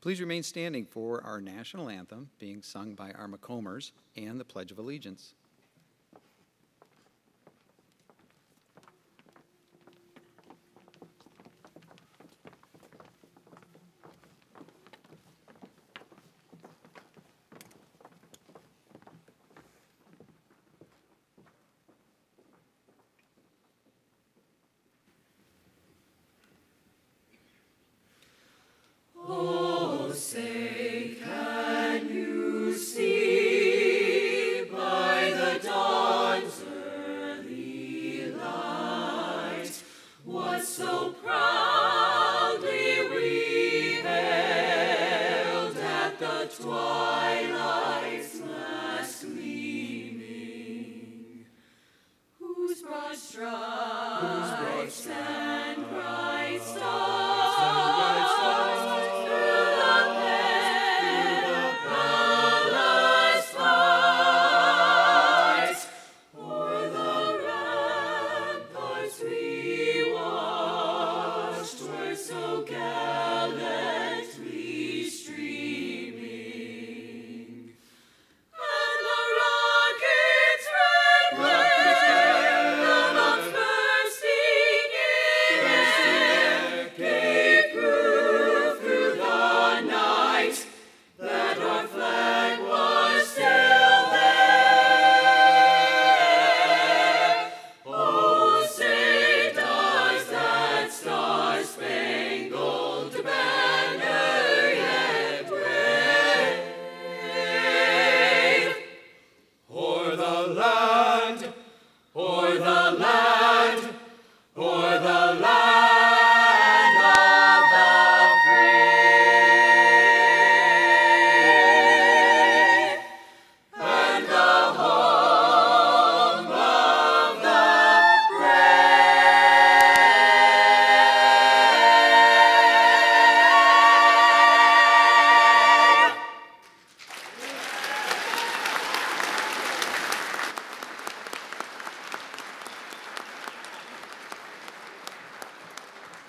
Please remain standing for our national anthem being sung by our Macombers and the Pledge of Allegiance.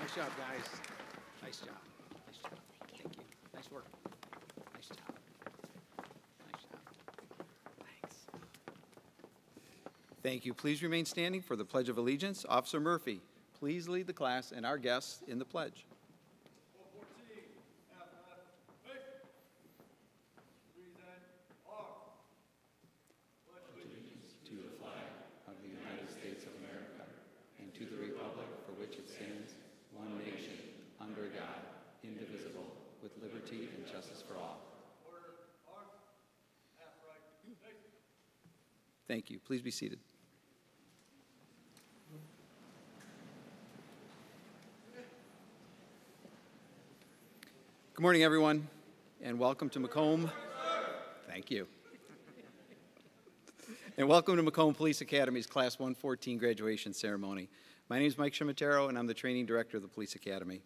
Nice job, guys. Nice job. Nice job. Thank you. Nice work. Nice job. Nice job. Thanks. Thank you. Please remain standing for the Pledge of Allegiance. Officer Murphy, please lead the class and our guests in the pledge. Thank you. Please be seated. Good morning, everyone, and welcome to Macomb. Thank you. And welcome to Macomb Police Academy's Class 114 graduation ceremony. My name is Mike Shimatero, and I'm the training director of the Police Academy.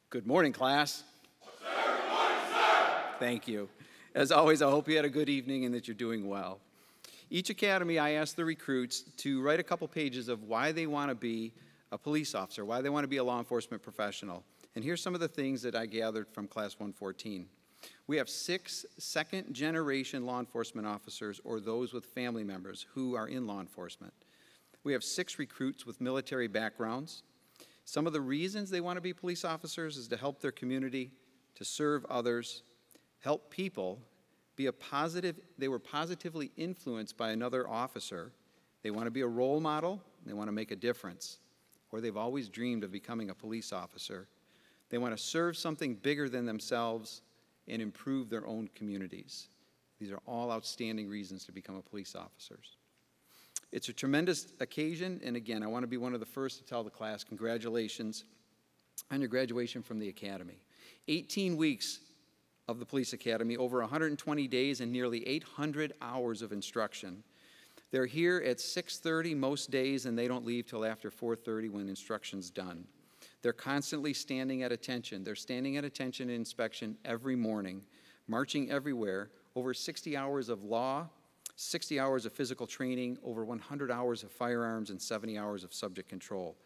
Good morning, class. Good morning, sir. Thank you. As always, I hope you had a good evening and that you're doing well. Each academy, I ask the recruits to write a couple pages of why they want to be a police officer, why they want to be a law enforcement professional. And here's some of the things that I gathered from Class 114. We have 6 second-generation law enforcement officers or those with family members who are in law enforcement. We have 6 recruits with military backgrounds. Some of the reasons they want to be police officers is to help their community, to serve others, help people. They were positively influenced by another officer. They want to be a role model, they want to make a difference. Or they've always dreamed of becoming a police officer. They want to serve something bigger than themselves and improve their own communities. These are all outstanding reasons to become a police officer. It's a tremendous occasion, and again, I want to be one of the first to tell the class congratulations on your graduation from the academy. 18 weeks of the Police Academy, over 120 days and nearly 800 hours of instruction. They're here at 6:30 most days, and they don't leave till after 4:30 when instruction's done. They're constantly standing at attention. They're standing at attention in inspection every morning, marching everywhere, over 60 hours of law, 60 hours of physical training, over 100 hours of firearms, and 70 hours of subject control.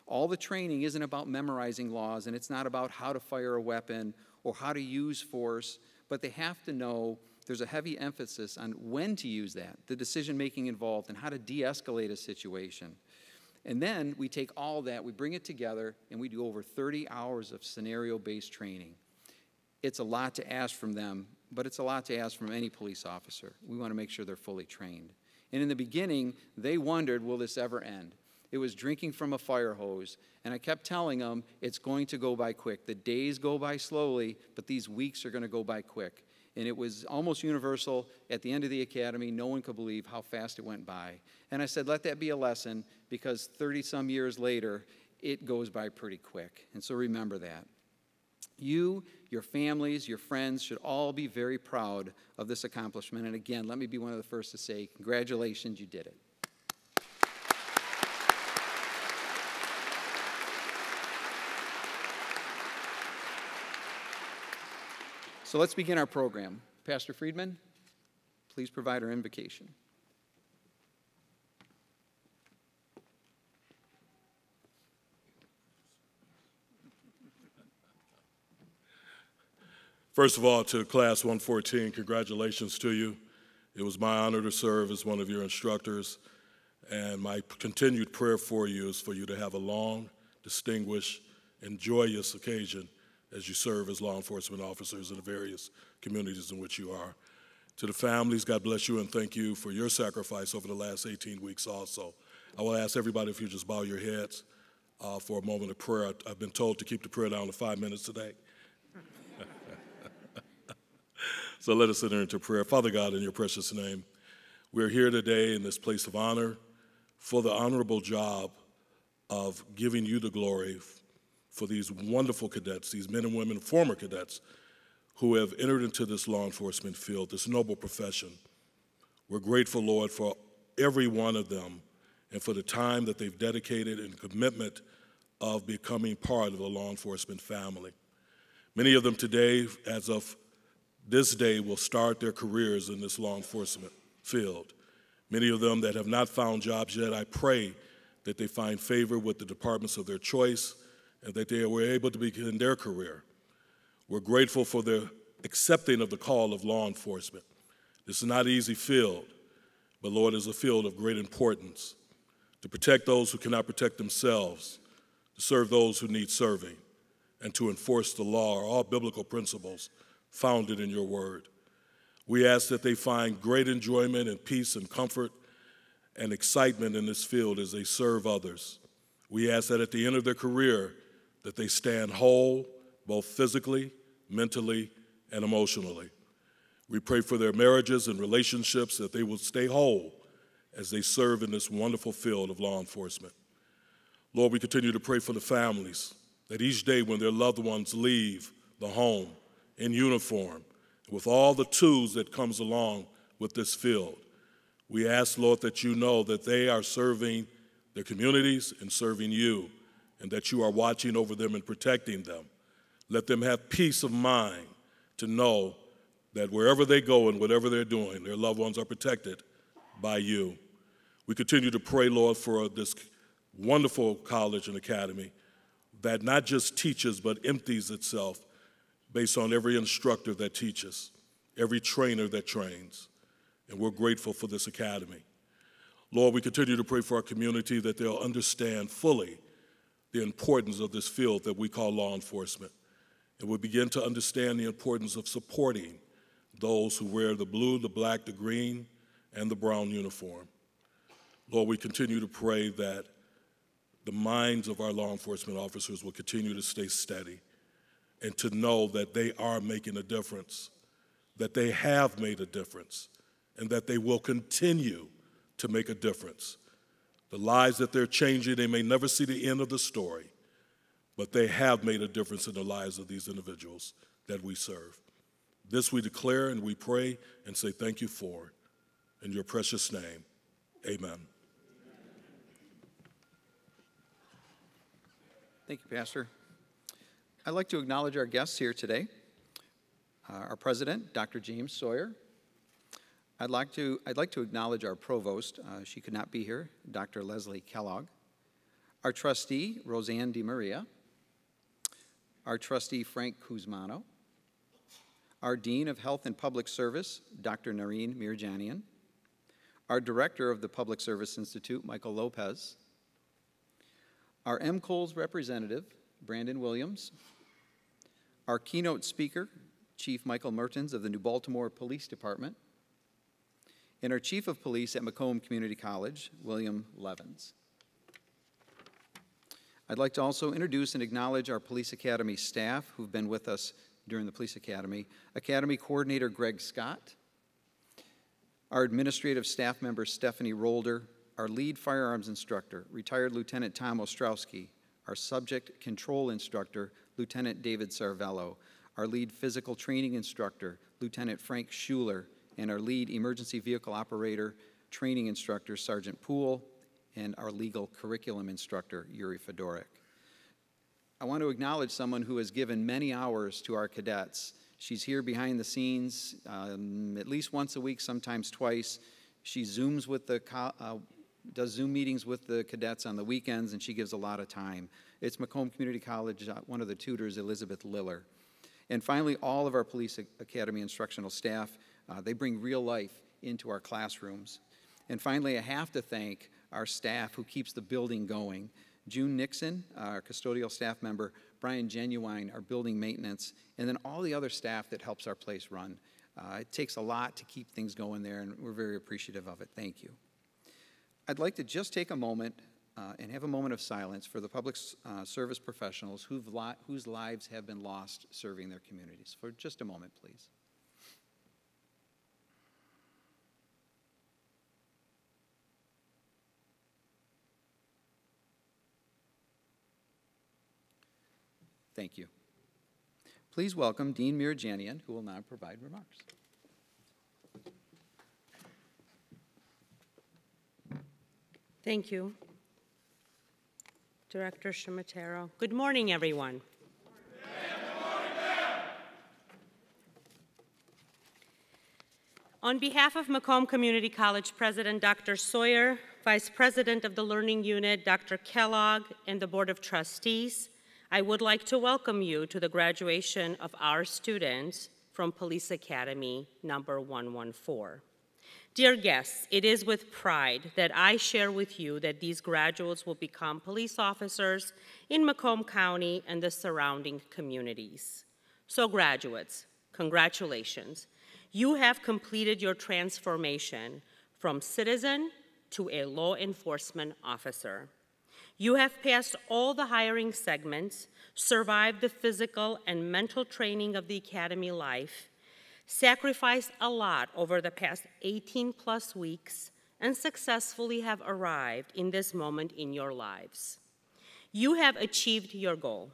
All the training isn't about memorizing laws, and it's not about how to fire a weapon or how to use force, but they have to know there's a heavy emphasis on when to use that, the decision-making involved, and how to de-escalate a situation. And then we take all that, we bring it together, and we do over 30 hours of scenario-based training. It's a lot to ask from them, but it's a lot to ask from any police officer. We want to make sure they're fully trained. And in the beginning, they wondered, will this ever end? It was drinking from a fire hose, and I kept telling them, it's going to go by quick. The days go by slowly, but these weeks are going to go by quick. And it was almost universal. At the end of the academy, no one could believe how fast it went by. And I said, let that be a lesson, because 30-some years later, it goes by pretty quick. And so remember that. You, your families, your friends should all be very proud of this accomplishment. And again, let me be one of the first to say, congratulations, you did it. So let's begin our program. Pastor Friedman, please provide our invocation. First of all, to Class 114, congratulations to you. It was my honor to serve as one of your instructors, and my continued prayer for you is for you to have a long, distinguished, and joyous occasion as you serve as law enforcement officers in the various communities in which you are. To the families, God bless you and thank you for your sacrifice over the last 18 weeks also. I will ask everybody if you just bow your heads for a moment of prayer. I've been told to keep the prayer down to 5 minutes today. So let us enter into prayer. Father God, in your precious name, we're here today in this place of honor for the honorable job of giving you the glory for these wonderful cadets, these men and women, former cadets, who have entered into this law enforcement field, this noble profession. We're grateful, Lord, for every one of them and for the time that they've dedicated and commitment of becoming part of the law enforcement family. Many of them today, as of this day, will start their careers in this law enforcement field. Many of them that have not found jobs yet, I pray that they find favor with the departments of their choice and that they were able to begin their career. We're grateful for their accepting of the call of law enforcement. This is not an easy field, but Lord, is a field of great importance to protect those who cannot protect themselves, to serve those who need serving, and to enforce the law, or all biblical principles founded in your word. We ask that they find great enjoyment and peace and comfort and excitement in this field as they serve others. We ask that at the end of their career, that they stand whole, both physically, mentally, and emotionally. We pray for their marriages and relationships, that they will stay whole as they serve in this wonderful field of law enforcement. Lord, we continue to pray for the families, that each day when their loved ones leave the home in uniform, with all the tools that comes along with this field, we ask, Lord, that you know that they are serving their communities and serving you, and that you are watching over them and protecting them. Let them have peace of mind to know that wherever they go and whatever they're doing, their loved ones are protected by you. We continue to pray, Lord, for this wonderful college and academy that not just teaches but empties itself based on every instructor that teaches, every trainer that trains. And we're grateful for this academy. Lord, we continue to pray for our community that they'll understand fully the importance of this field that we call law enforcement. And we'll begin to understand the importance of supporting those who wear the blue, the black, the green, and the brown uniform. Lord, we continue to pray that the minds of our law enforcement officers will continue to stay steady and to know that they are making a difference, that they have made a difference, and that they will continue to make a difference. The lives that they're changing, they may never see the end of the story, but they have made a difference in the lives of these individuals that we serve. This we declare and we pray and say thank you for. In your precious name, amen. Thank you, Pastor. I'd like to acknowledge our guests here today. Our president, Dr. James Sawyer. I'd like to acknowledge our provost. She could not be here, Dr. Leslie Kellogg. our trustee, Roseanne DiMaria, our trustee, Frank Kuzmano, our Dean of Health and Public Service, Dr. Nareen Mirjanian, our Director of the Public Service Institute, Michael Lopez, our MCOLS representative, Brandon Williams, our keynote speaker, Chief Michael Mertens of the New Baltimore Police Department, and our Chief of Police at Macomb Community College, William Levins. I'd like to also introduce and acknowledge our Police Academy staff who've been with us during the Police Academy. Academy Coordinator Greg Scott, our administrative staff member Stephanie Rolder, our lead firearms instructor, retired Lieutenant Tom Ostrowski, our subject control instructor, Lieutenant David Sarvello, our lead physical training instructor, Lieutenant Frank Schuler, and our lead emergency vehicle operator training instructor, Sergeant Poole, and our legal curriculum instructor, Yuri Fedorik. I want to acknowledge someone who has given many hours to our cadets. She's here behind the scenes at least once a week, sometimes twice. She Zooms with the, does Zoom meetings with the cadets on the weekends, and she gives a lot of time. It's Macomb Community College, one of the tutors, Elizabeth Liller. And finally, all of our Police Academy instructional staff, they bring real life into our classrooms. And finally, I have to thank our staff who keeps the building going. June Nixon, our custodial staff member, Brian Genuine, our building maintenance, and then all the other staff that helps our place run. It takes a lot to keep things going there, and we're very appreciative of it. Thank you. I'd like to just take a moment and have a moment of silence for the public service professionals whose lives have been lost serving their communities. For just a moment, please. Thank you. Please welcome Dean Mirjanian, who will now provide remarks. Thank you, Director Shimatero. Good morning, everyone. On behalf of Macomb Community College President Dr. Sawyer, Vice President of the Learning Unit Dr. Kellogg, and the Board of Trustees, I would like to welcome you to the graduation of our students from Police Academy number 114. Dear guests, it is with pride that I share with you that these graduates will become police officers in Macomb County and the surrounding communities. So graduates, congratulations. You have completed your transformation from citizen to a law enforcement officer. You have passed all the hiring segments, survived the physical and mental training of the academy life, sacrificed a lot over the past 18+ weeks, and successfully have arrived in this moment in your lives. You have achieved your goal.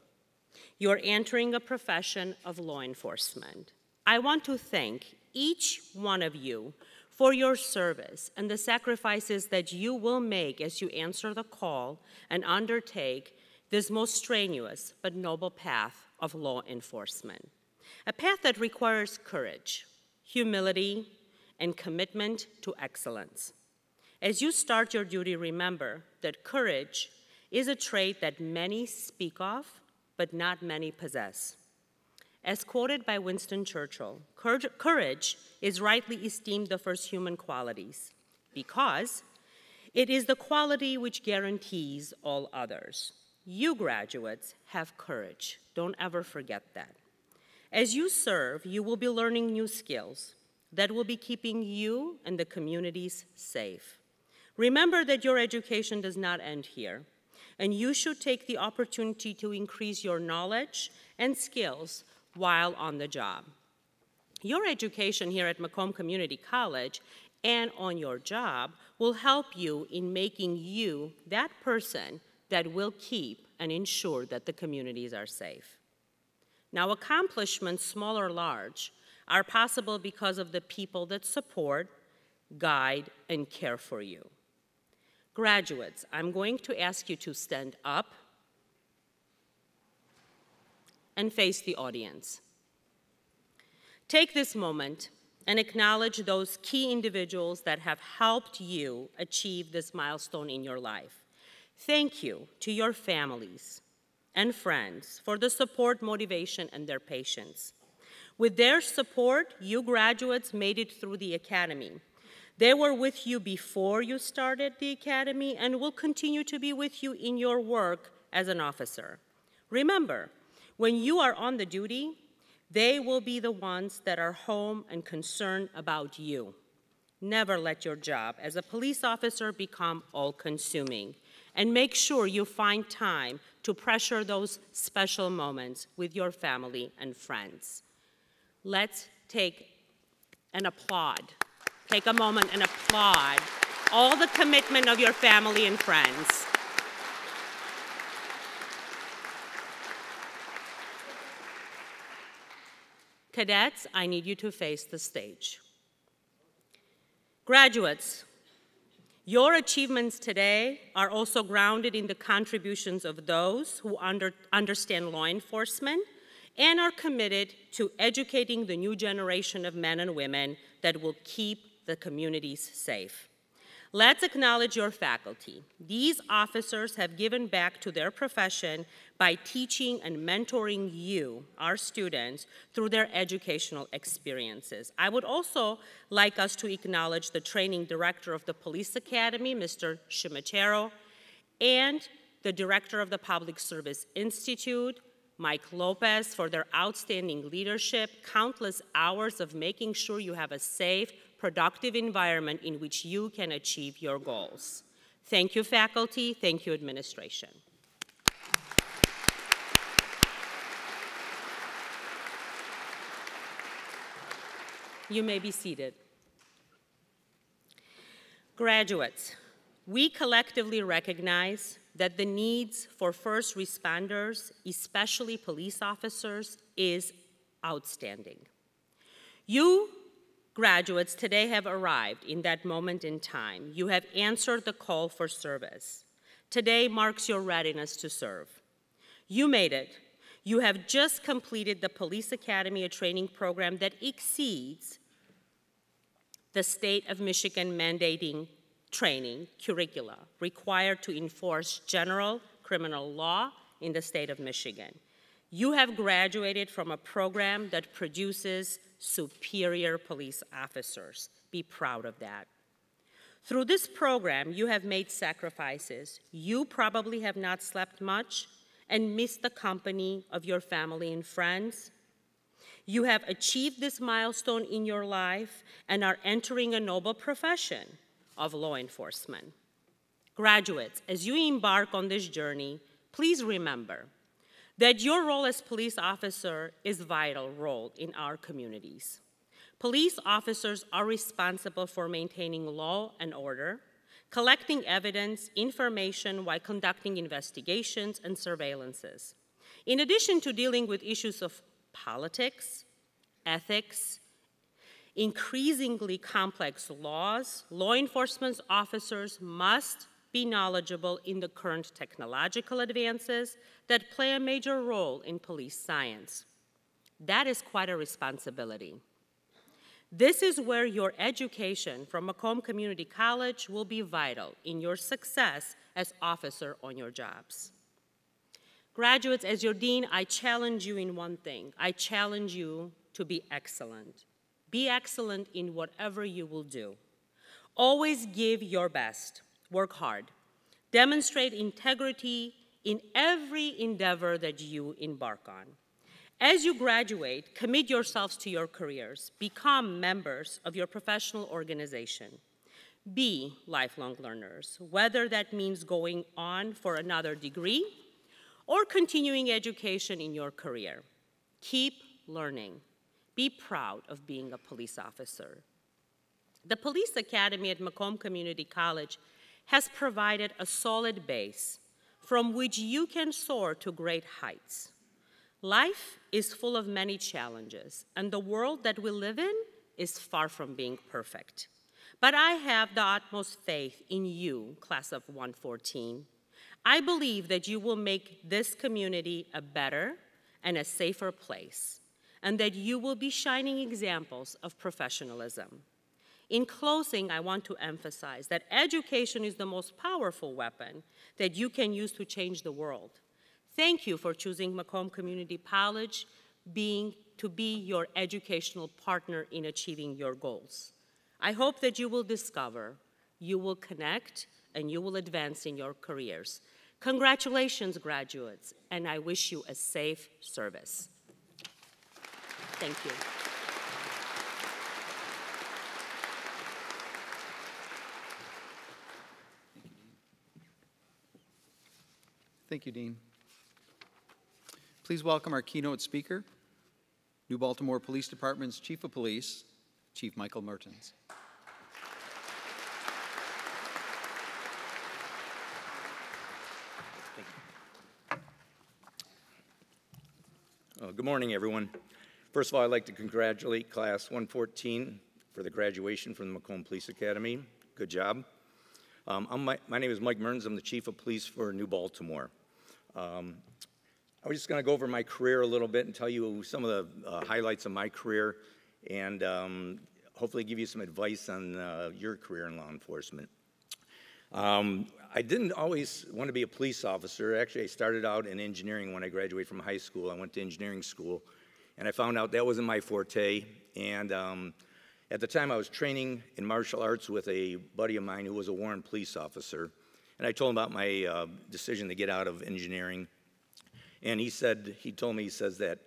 You're entering a profession of law enforcement. I want to thank each one of you for your service and the sacrifices that you will make as you answer the call and undertake this most strenuous but noble path of law enforcement. A path that requires courage, humility, and commitment to excellence. As you start your duty, remember that courage is a trait that many speak of, but not many possess. As quoted by Winston Churchill, courage is rightly esteemed the first human qualities because it is the quality which guarantees all others. You graduates have courage. Don't ever forget that. As you serve, you will be learning new skills that will be keeping you and the communities safe. Remember that your education does not end here, and you should take the opportunity to increase your knowledge and skills while on the job. Your education here at Macomb Community College and on your job will help you in making you that person that will keep and ensure that the communities are safe. Now, accomplishments, small or large, are possible because of the people that support, guide, and care for you. Graduates, I'm going to ask you to stand up and face the audience. Take this moment and acknowledge those key individuals that have helped you achieve this milestone in your life. Thank you to your families and friends for the support, motivation, and their patience. With their support, you graduates made it through the academy. They were with you before you started the academy and will continue to be with you in your work as an officer. Remember, when you are on the duty, they will be the ones that are home and concerned about you. Never let your job as a police officer become all-consuming, and make sure you find time to treasure those special moments with your family and friends. Let's take and applaud. Take a moment and applaud all the commitment of your family and friends. Cadets, I need you to face the stage. Graduates, your achievements today are also grounded in the contributions of those who understand law enforcement and are committed to educating the new generation of men and women that will keep the communities safe. Let's acknowledge your faculty. These officers have given back to their profession by teaching and mentoring you, our students, through their educational experiences. I would also like us to acknowledge the training director of the Police Academy, Mr. Shimatero, and the director of the Public Service Institute, Mike Lopez, for their outstanding leadership, countless hours of making sure you have a safe, productive environment in which you can achieve your goals. Thank you, faculty. Thank you, administration. You may be seated. Graduates, we collectively recognize that the needs for first responders, especially police officers, is outstanding. You graduates today have arrived in that moment in time. You have answered the call for service. Today marks your readiness to serve. You made it. You have just completed the Police Academy, a training program that exceeds the state of Michigan mandating training curricula required to enforce general criminal law in the state of Michigan. You have graduated from a program that produces superior police officers. Be proud of that. Through this program, you have made sacrifices. You probably have not slept much and missed the company of your family and friends. You have achieved this milestone in your life and are entering a noble profession of law enforcement. Graduates, as you embark on this journey, please remember that your role as police officer is a vital role in our communities. Police officers are responsible for maintaining law and order, collecting evidence, information while conducting investigations and surveillances. In addition to dealing with issues of politics, ethics, increasingly complex laws, law enforcement officers must be knowledgeable in the current technological advances that play a major role in police science. That is quite a responsibility. This is where your education from Macomb Community College will be vital in your success as officer on your jobs. Graduates, as your dean, I challenge you in one thing. I challenge you to be excellent. Be excellent in whatever you will do. Always give your best. Work hard. Demonstrate integrity in every endeavor that you embark on. As you graduate, commit yourselves to your careers. Become members of your professional organization. Be lifelong learners, whether that means going on for another degree or continuing education in your career. Keep learning. Be proud of being a police officer. The Police Academy at Macomb Community College has provided a solid base from which you can soar to great heights. Life is full of many challenges, and the world that we live in is far from being perfect. But I have the utmost faith in you, class of 114. I believe that you will make this community a better and a safer place, and that you will be shining examples of professionalism. In closing, I want to emphasize that education is the most powerful weapon that you can use to change the world. Thank you for choosing Macomb Community College to be your educational partner in achieving your goals. I hope that you will discover, you will connect, and you will advance in your careers. Congratulations, graduates, and I wish you a safe service. Thank you. Thank you, Dean. Please welcome our keynote speaker, New Baltimore Police Department's Chief of Police, Chief Michael Mertens. Good morning, everyone. First of all, I'd like to congratulate Class 114 for the graduation from the Macomb Police Academy. Good job. My name is Mike Mertens. I'm the Chief of Police for New Baltimore. I was just going to go over my career a little bit and tell you some of the highlights of my career and hopefully give you some advice on your career in law enforcement. I didn't always want to be a police officer. Actually, I started out in engineering when I graduated from high school. I went to engineering school, and I found out that wasn't my forte. And at the time, I was training in martial arts with a buddy of mine who was a warrant police officer. And I told him about my decision to get out of engineering. And he says that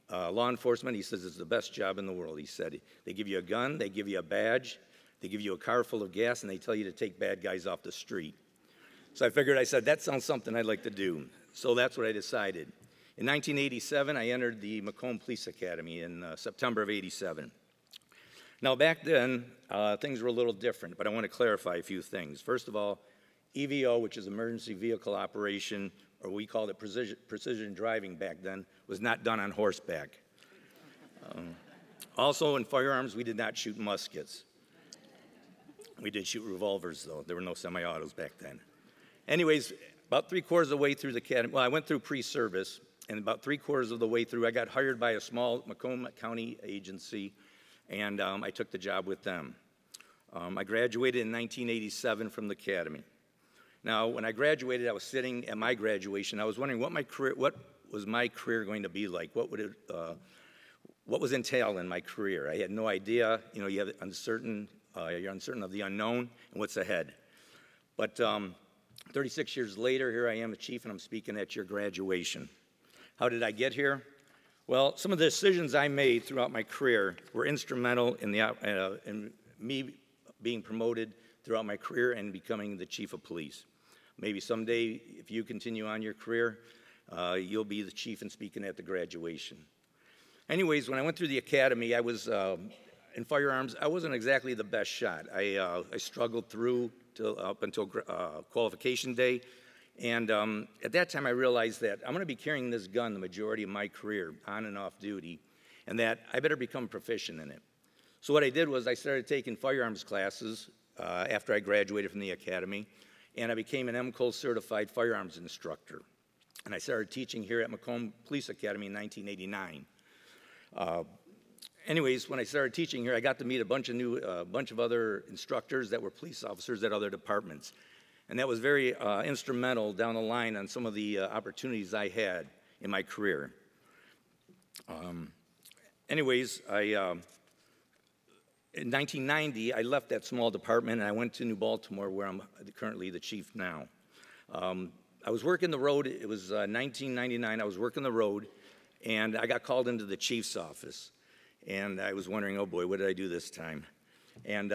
law enforcement, he says, is the best job in the world. He said, they give you a gun, they give you a badge, they give you a car full of gas, and they tell you to take bad guys off the street. So I said, that sounds something I'd like to do. So that's what I decided. In 1987, I entered the Macomb Police Academy in September of '87. Now, back then, things were a little different, but I want to clarify a few things. First of all, EVO, which is Emergency Vehicle Operation, or we called it precision driving back then, was not done on horseback. Also, in firearms, we did not shoot muskets. We did shoot revolvers, though. There were no semi-autos back then. Anyways, about 3/4 of the way through the academy, well, I went through pre-service, and about 3/4 of the way through, I got hired by a small Macomb County agency, and I took the job with them. I graduated in 1987 from the academy. Now, when I graduated, I was sitting at my graduation. I was wondering what was my career going to be like? What was entailed in my career? I had no idea. You know, you're uncertain of the unknown and what's ahead. But 36 years later, here I am, a chief, and I'm speaking at your graduation. How did I get here? Well, some of the decisions I made throughout my career were instrumental in me being promoted throughout my career and becoming the chief of police. Maybe someday, if you continue on your career, you'll be the chief and speaking at the graduation. Anyways, when I went through the academy, I was in firearms. I wasn't exactly the best shot. I struggled through up until qualification day. And at that time, I realized that I'm going to be carrying this gun the majority of my career, on and off duty, and that I better become proficient in it. So what I did was I started taking firearms classes after I graduated from the academy, and I became an MCOL certified firearms instructor. And I started teaching here at Macomb Police Academy in 1989. Anyways, when I started teaching here, I got to meet a bunch of other instructors that were police officers at other departments. And that was very instrumental down the line on some of the opportunities I had in my career. Anyways, in 1990, I left that small department and I went to New Baltimore, where I'm currently the chief now. I was working the road. It was 1999. I was working the road, and I got called into the chief's office. And I was wondering, oh boy, what did I do this time? And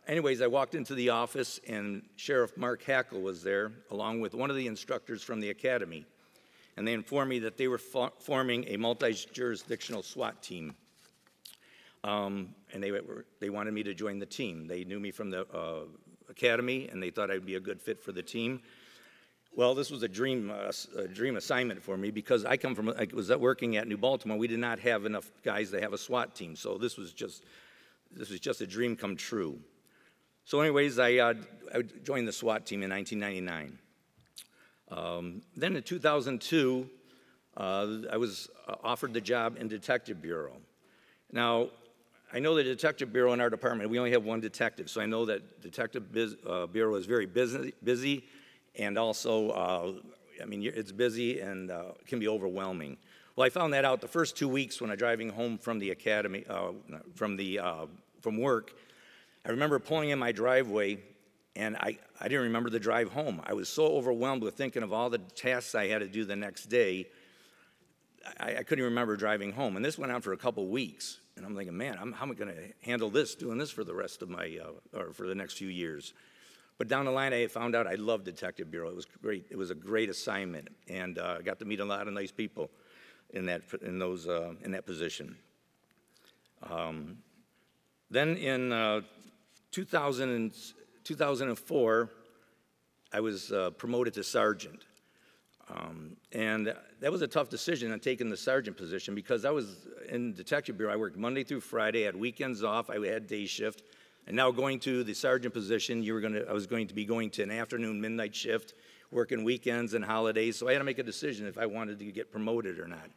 anyways, I walked into the office, and Sheriff Mark Hackle was there, along with one of the instructors from the academy. And they informed me that they were forming a multi-jurisdictional SWAT team. And they wanted me to join the team. They knew me from the academy, and they thought I'd be a good fit for the team. Well, this was a dream assignment for me, because I was working at New Baltimore. We did not have enough guys to have a SWAT team, so this was just a dream come true. So anyways, I joined the SWAT team in 1999. Then in 2002, I was offered the job in Detective Bureau. Now, I know the Detective Bureau in our department, we only have one detective, so I know that Detective Bureau is very busy and also, I mean, it's busy and can be overwhelming. Well, I found that out the first 2 weeks when I was driving home from the academy, from work. I remember pulling in my driveway, and I didn't remember the drive home. I was so overwhelmed with thinking of all the tasks I had to do the next day, I couldn't even remember driving home. And this went on for a couple weeks. And I'm thinking, man, how am I going to handle this, doing this for the rest of my, or for the next few years? But down the line, I found out I loved Detective Bureau. It was great. It was a great assignment, and I got to meet a lot of nice people in that position. Then in 2004, I was promoted to sergeant. And that was a tough decision on taking the sergeant position because I was in Detective Bureau. I worked Monday through Friday, had weekends off, I had day shift. And now going to the sergeant position, I was going to be going to an afternoon, midnight shift, working weekends and holidays. So I had to make a decision if I wanted to get promoted or not.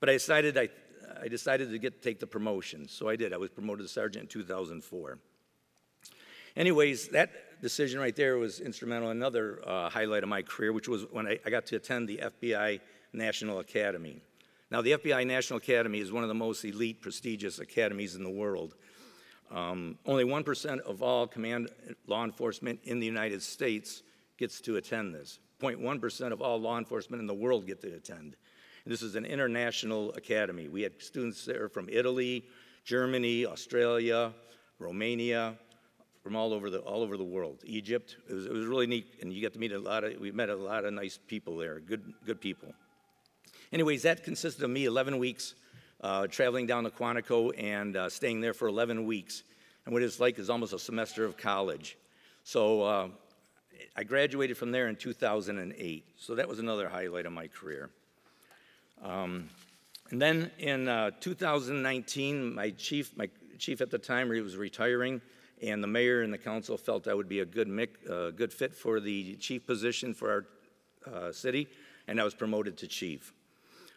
But I decided to take the promotion. So I did. I was promoted to sergeant in 2004. Anyways, that decision right there was instrumental in another highlight of my career, which was when I got to attend the FBI National Academy. Now, the FBI National Academy is one of the most elite, prestigious academies in the world. Only 1% of all command law enforcement in the United States gets to attend this. 0.1% of all law enforcement in the world get to attend. And this is an international academy. We had students there from Italy, Germany, Australia, Romania, from all over the world. Egypt. It was really neat, and you get to meet we met a lot of nice people there, good people. Anyways, that consisted of me 11 weeks traveling down to Quantico and staying there for 11 weeks. And what it's like is almost a semester of college. So I graduated from there in 2008. So that was another highlight of my career. And then in 2019, my chief at the time, he was retiring, and the mayor and the council felt I would be a good fit for the chief position for our city, and I was promoted to chief.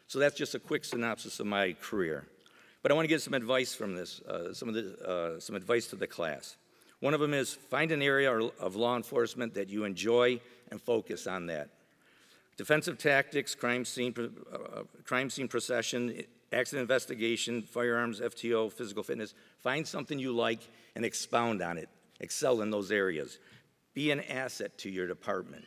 So that's just a quick synopsis of my career. But I want to give some advice from this, some advice to the class. One of them is find an area of law enforcement that you enjoy and focus on that. Defensive tactics, crime scene procession, accident investigation, firearms, FTO, physical fitness. Find something you like and expound on it. Excel in those areas. Be an asset to your department.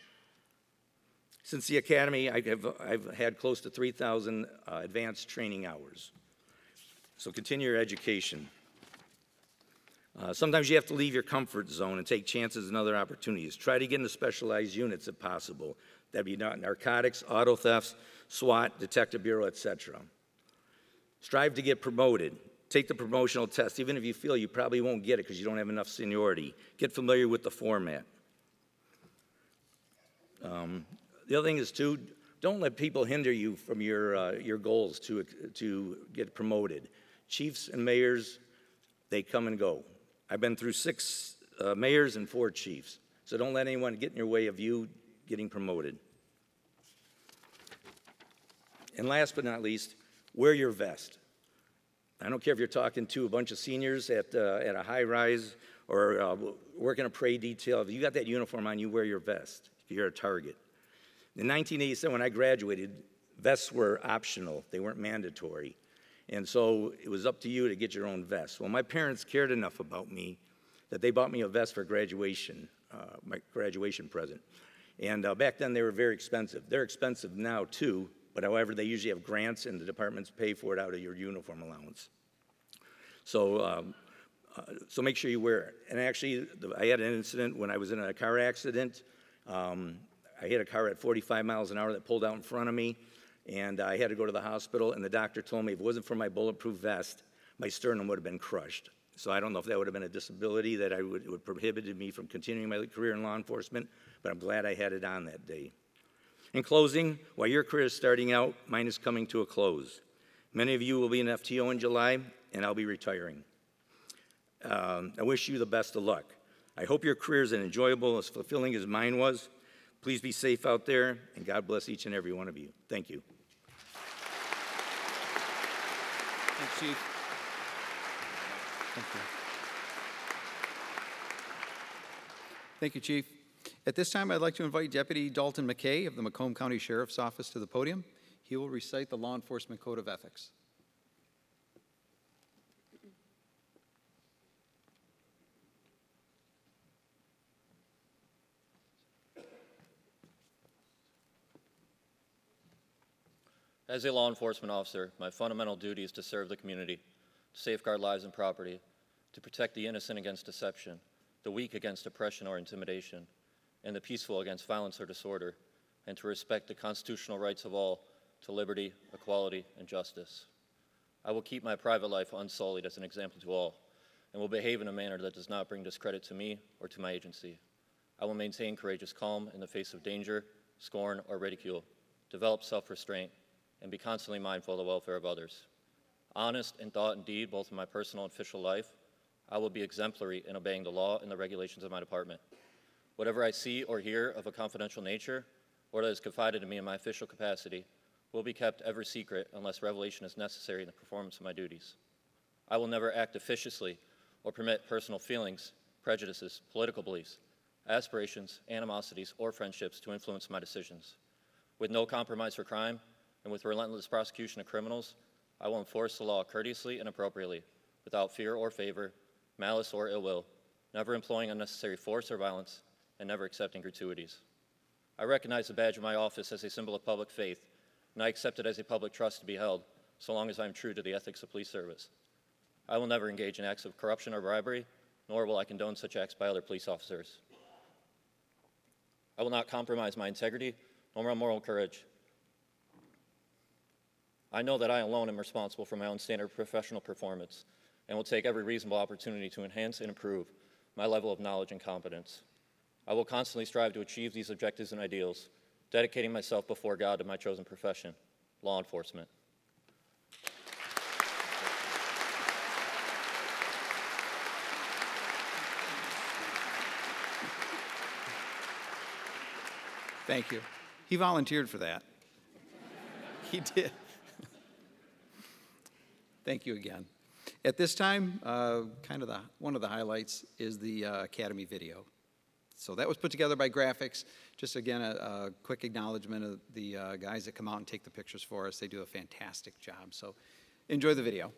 Since the academy, I've had close to 3,000 advanced training hours. So continue your education. Sometimes you have to leave your comfort zone and take chances and other opportunities. Try to get into specialized units if possible. That'd be narcotics, auto thefts, SWAT, Detective Bureau, etc. Strive to get promoted. Take the promotional test, even if you feel you probably won't get it because you don't have enough seniority. Get familiar with the format. The other thing is, too, don't let people hinder you from your goals to get promoted. Chiefs and mayors, they come and go. I've been through 6 mayors and 4 chiefs, so don't let anyone get in your way of you getting promoted. And last but not least, wear your vest. I don't care if you're talking to a bunch of seniors at a high-rise or working a parade detail. If you got that uniform on, you wear your vest if you're a target. In 1987, when I graduated, vests were optional. They weren't mandatory. And so it was up to you to get your own vest. Well, my parents cared enough about me that they bought me a vest for graduation, my graduation present. And back then, they were very expensive. They're expensive now, too, but however, they usually have grants, and the departments pay for it out of your uniform allowance. So make sure you wear it. And actually, I had an incident when I was in a car accident. I hit a car at 45 miles an hour that pulled out in front of me, and I had to go to the hospital, and the doctor told me if it wasn't for my bulletproof vest, my sternum would have been crushed. So I don't know if that would have been a disability that would prohibited me from continuing my career in law enforcement, but I'm glad I had it on that day. In closing, while your career is starting out, mine is coming to a close. Many of you will be in FTO in July, and I'll be retiring. I wish you the best of luck. I hope your career is as enjoyable, as fulfilling as mine was. Please be safe out there, and God bless each and every one of you. Thank you. Thanks, Chief. Thank you. Thank you, Chief. At this time, I'd like to invite Deputy Dalton McKay of the Macomb County Sheriff's Office to the podium. He will recite the Law Enforcement Code of Ethics. As a law enforcement officer, my fundamental duty is to serve the community, to safeguard lives and property, to protect the innocent against deception, the weak against oppression or intimidation, and the peaceful against violence or disorder, and to respect the constitutional rights of all to liberty, equality, and justice. I will keep my private life unsullied as an example to all, and will behave in a manner that does not bring discredit to me or to my agency. I will maintain courageous calm in the face of danger, scorn, or ridicule, develop self-restraint, and be constantly mindful of the welfare of others. Honest in thought and deed, both in my personal and official life, I will be exemplary in obeying the law and the regulations of my department. Whatever I see or hear of a confidential nature, or that is confided to me in my official capacity, will be kept ever secret unless revelation is necessary in the performance of my duties. I will never act officiously or permit personal feelings, prejudices, political beliefs, aspirations, animosities, or friendships to influence my decisions. With no compromise for crime, and with relentless prosecution of criminals, I will enforce the law courteously and appropriately, without fear or favor, malice or ill will, never employing unnecessary force or violence, and never accepting gratuities. I recognize the badge of my office as a symbol of public faith, and I accept it as a public trust to be held, so long as I am true to the ethics of police service. I will never engage in acts of corruption or bribery, nor will I condone such acts by other police officers. I will not compromise my integrity, nor my moral courage. I know that I alone am responsible for my own standard of professional performance, and will take every reasonable opportunity to enhance and improve my level of knowledge and competence. I will constantly strive to achieve these objectives and ideals, dedicating myself before God to my chosen profession, law enforcement. Thank you. He volunteered for that. He did. Thank you again. At this time, one of the highlights is the Academy video. So that was put together by graphics. Just again, a quick acknowledgement of the guys that come out and take the pictures for us. They do a fantastic job. So enjoy the video.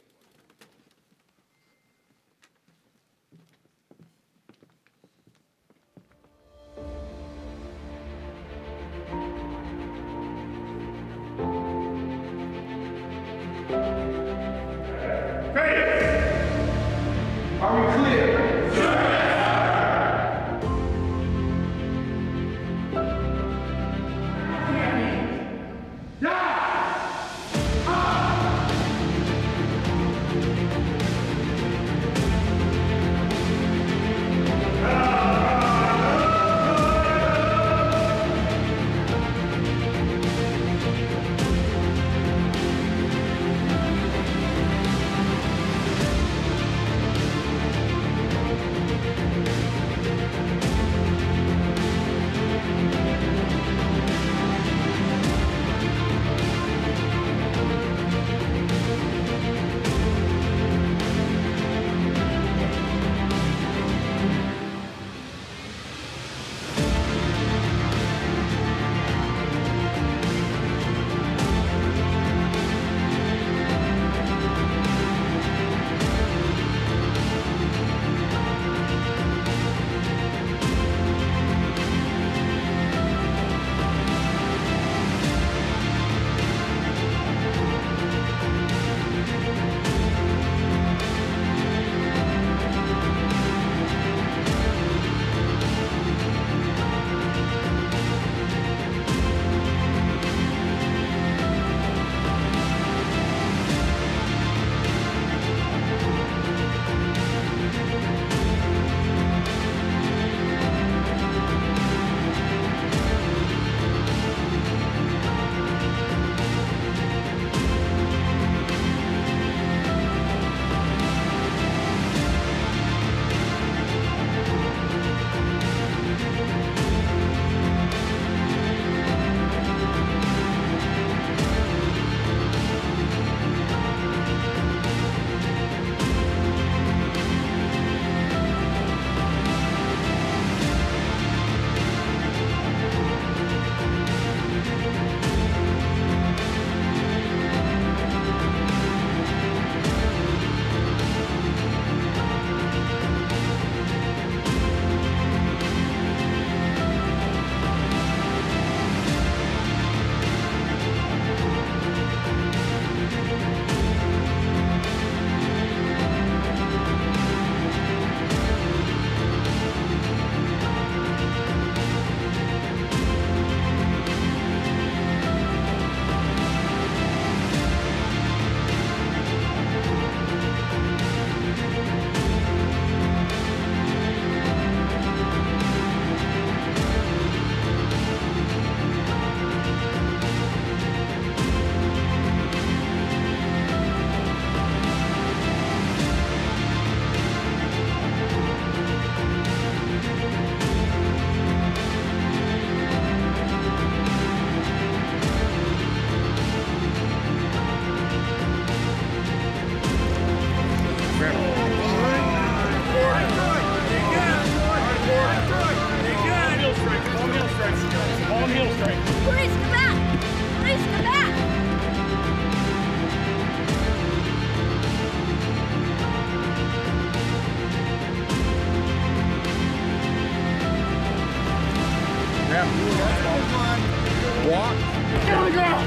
Walk. Get on the ground.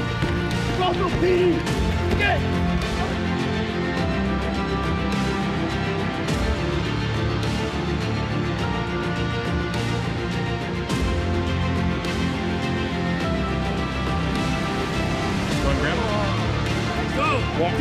Russell P. Get. Walk.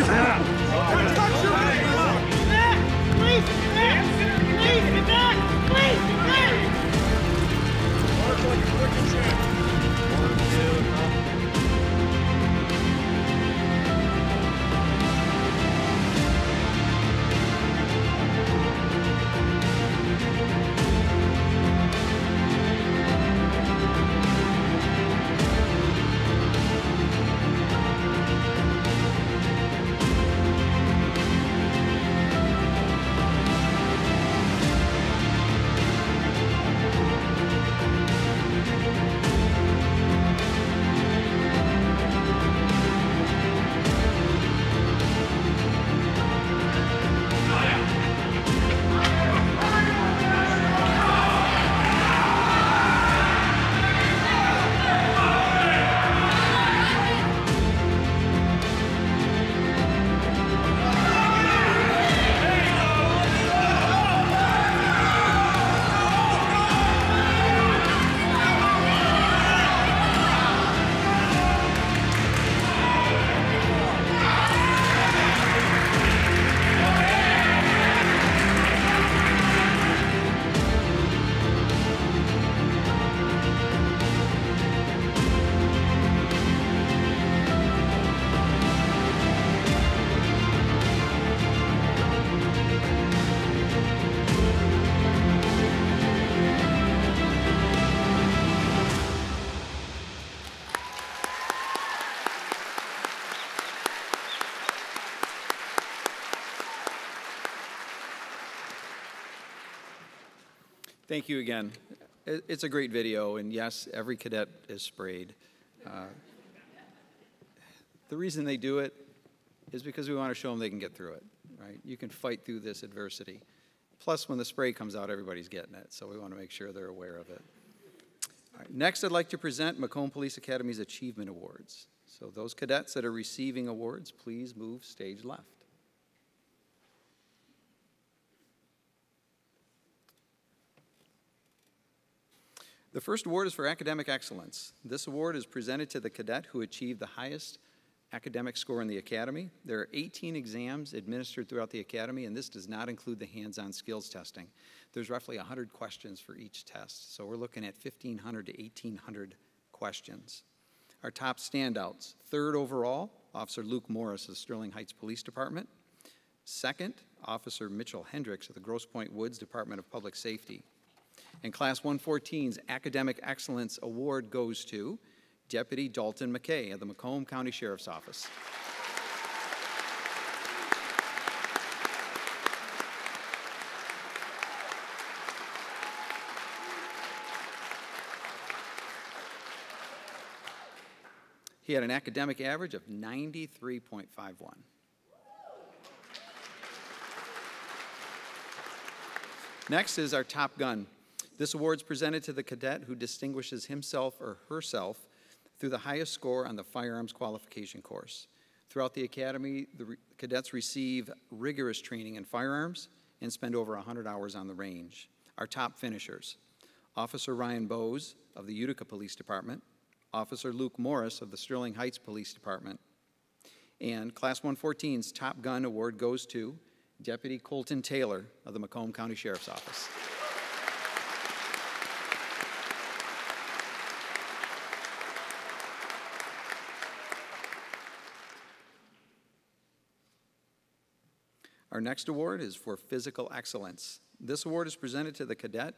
Thank you again. It's a great video, and yes, every cadet is sprayed. The reason they do it is because we want to show them they can get through it, right? You can fight through this adversity. Plus, when the spray comes out, everybody's getting it, so we want to make sure they're aware of it. All right, next, I'd like to present Macomb Police Academy's Achievement Awards. So those cadets that are receiving awards, please move stage left. The first award is for academic excellence. This award is presented to the cadet who achieved the highest academic score in the academy. There are 18 exams administered throughout the academy, and this does not include the hands-on skills testing. There's roughly 100 questions for each test, so we're looking at 1,500 to 1,800 questions. Our top standouts: third overall, Officer Luke Morris of the Sterling Heights Police Department. Second, Officer Mitchell Hendricks of the Grosse Pointe Woods Department of Public Safety. And Class 114's Academic Excellence Award goes to Deputy Dalton McKay of the Macomb County Sheriff's Office. He had an academic average of 93.51. Next is our Top Gun. This award is presented to the cadet who distinguishes himself or herself through the highest score on the firearms qualification course. Throughout the academy, the cadets receive rigorous training in firearms and spend over 100 hours on the range. Our top finishers: Officer Ryan Bowes of the Utica Police Department, Officer Luke Morris of the Sterling Heights Police Department. And Class 114's Top Gun Award goes to Deputy Colton Taylor of the Macomb County Sheriff's Office. Our next award is for physical excellence. This award is presented to the cadet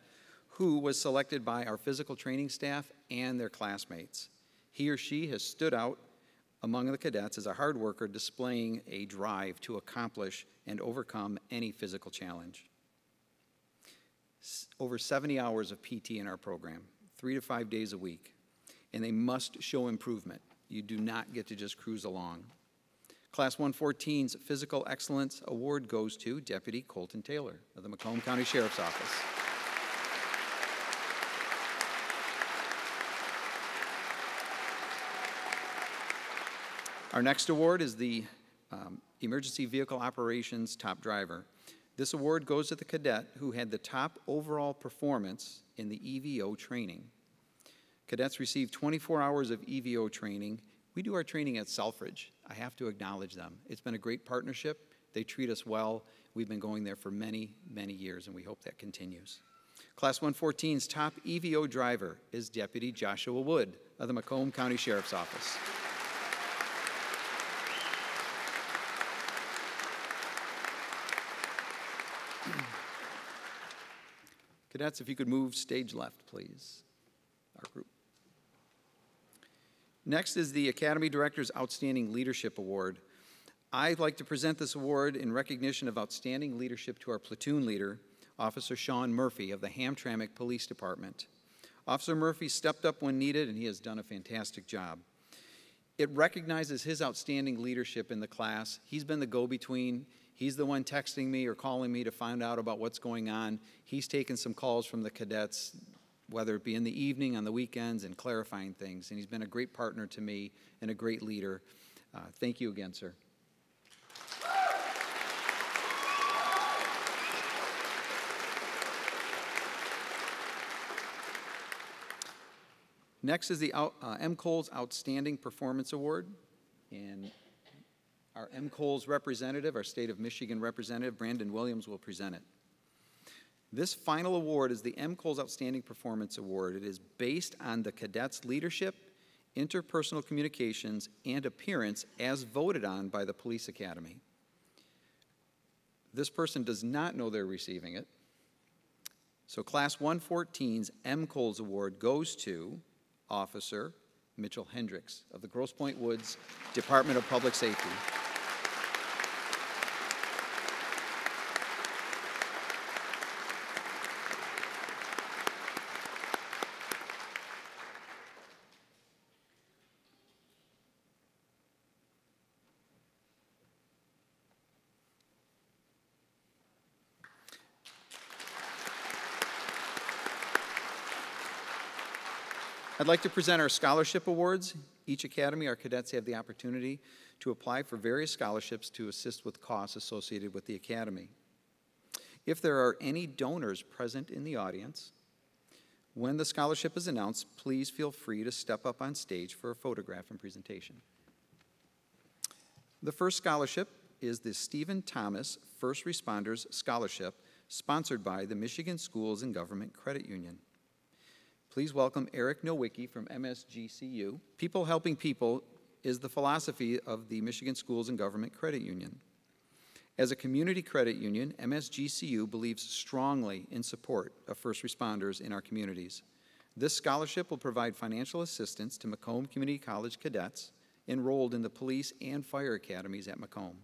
who was selected by our physical training staff and their classmates. He or she has stood out among the cadets as a hard worker, displaying a drive to accomplish and overcome any physical challenge. Over 70 hours of PT in our program, 3 to 5 days a week, and they must show improvement. You do not get to just cruise along. Class 114's Physical Excellence Award goes to Deputy Colton Taylor of the Macomb County Sheriff's Office. Our next award is the Emergency Vehicle Operations Top Driver. This award goes to the cadet who had the top overall performance in the EVO training. Cadets receive 24 hours of EVO training. We do our training at Selfridge. I have to acknowledge them. It's been a great partnership. They treat us well. We've been going there for many, many years, and we hope that continues. Class 114's top EVO driver is Deputy Joshua Wood of the Macomb County Sheriff's Office. Cadets, if you could move stage left, please, our group. Next is the Academy Director's Outstanding Leadership Award. I'd like to present this award in recognition of outstanding leadership to our platoon leader, Officer Sean Murphy of the Hamtramck Police Department. Officer Murphy stepped up when needed, and he has done a fantastic job. It recognizes his outstanding leadership in the class. He's been the go-between. He's the one texting me or calling me to find out about what's going on. He's taken some calls from the cadets, whether it be in the evening, on the weekends, and clarifying things. And he's been a great partner to me and a great leader. Thank you again, sir. Next is the MCOLS Outstanding Performance Award. And our MCOLS representative, our State of Michigan representative, Brandon Williams, will present it. This final award is the MCOLS Outstanding Performance Award. It is based on the cadets' leadership, interpersonal communications, and appearance as voted on by the Police Academy. This person does not know they're receiving it. So Class 114's MCOLS Award goes to Officer Mitchell Hendricks of the Grosse Pointe Woods Department of Public Safety. I'd like to present our scholarship awards. Each academy, our cadets have the opportunity to apply for various scholarships to assist with costs associated with the academy. If there are any donors present in the audience, when the scholarship is announced, please feel free to step up on stage for a photograph and presentation. The first scholarship is the Stephen Thomas First Responders Scholarship, sponsored by the Michigan Schools and Government Credit Union. Please welcome Eric Nowicki from MSGCU. People helping people is the philosophy of the Michigan Schools and Government Credit Union. As a community credit union, MSGCU believes strongly in support of first responders in our communities. This scholarship will provide financial assistance to Macomb Community College cadets enrolled in the police and fire academies at Macomb.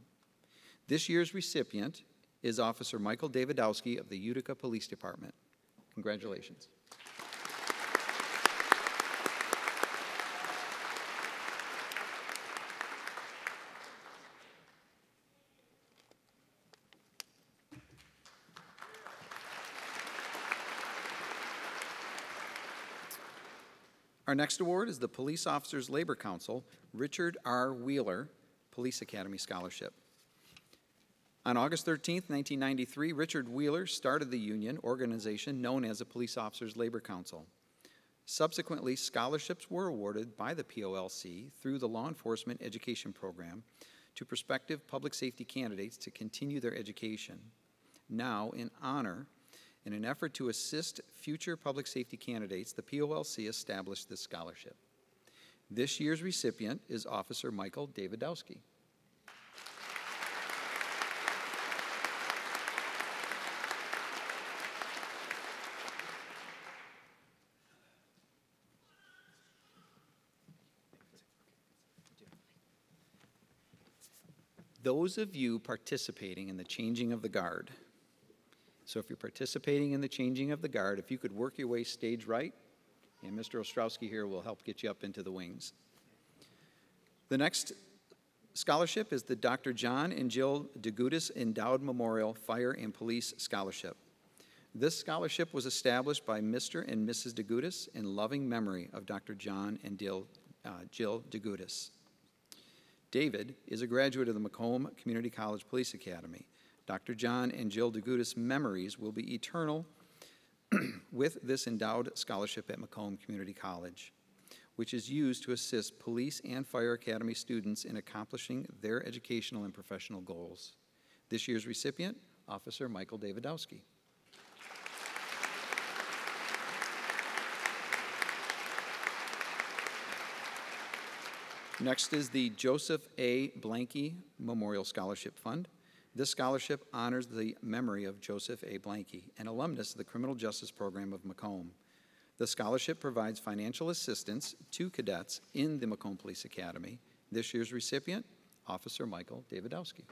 This year's recipient is Officer Michael Davidowski of the Utica Police Department. Congratulations. Our next award is the Police Officers Labor Council Richard R. Wheeler Police Academy Scholarship. On August 13, 1993, Richard Wheeler started the union organization known as the Police Officers Labor Council. Subsequently, scholarships were awarded by the POLC through the Law Enforcement Education Program to prospective public safety candidates to continue their education. Now, in an effort to assist future public safety candidates, the POLC established this scholarship. This year's recipient is Officer Michael Davidowski. Those of you participating in the changing of the guard, so if you're participating in the changing of the guard, if you could work your way stage right, and Mr. Ostrowski here will help get you up into the wings. The next scholarship is the Dr. John and Jill DeGudis Endowed Memorial Fire and Police Scholarship. This scholarship was established by Mr. and Mrs. DeGudis in loving memory of Dr. John and Jill DeGudis. David is a graduate of the Macomb Community College Police Academy. Dr. John and Jill DeGudis' memories will be eternal with this endowed scholarship at Macomb Community College, which is used to assist police and fire academy students in accomplishing their educational and professional goals. This year's recipient, Officer Michael Davidowski. Next is the Joseph A. Blanke Memorial Scholarship Fund. This scholarship honors the memory of Joseph A. Blanke, an alumnus of the Criminal Justice Program of Macomb. The scholarship provides financial assistance to cadets in the Macomb Police Academy. This year's recipient, Officer Michael Davidowski.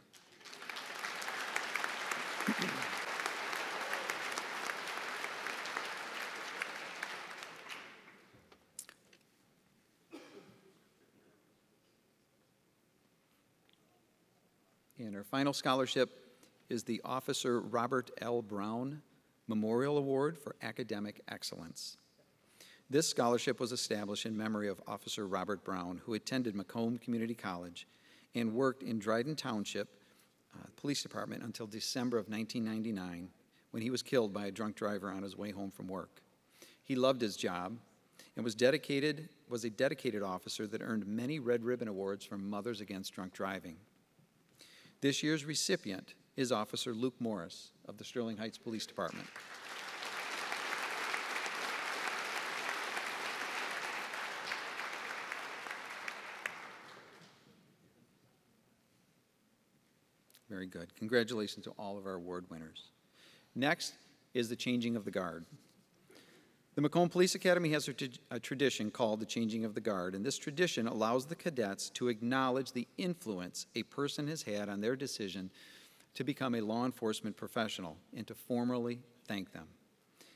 And our final scholarship is the Officer Robert L. Brown Memorial Award for Academic Excellence. This scholarship was established in memory of Officer Robert Brown, who attended Macomb Community College and worked in Dryden Township Police Department until December of 1999, when he was killed by a drunk driver on his way home from work. He loved his job and was a dedicated officer that earned many Red Ribbon Awards from Mothers Against Drunk Driving. This year's recipient is Officer Luke Morris of the Sterling Heights Police Department. Very good. Congratulations to all of our award winners. Next is the changing of the guard. The Macomb Police Academy has a tradition called the changing of the guard, and this tradition allows the cadets to acknowledge the influence a person has had on their decision to become a law enforcement professional and to formally thank them.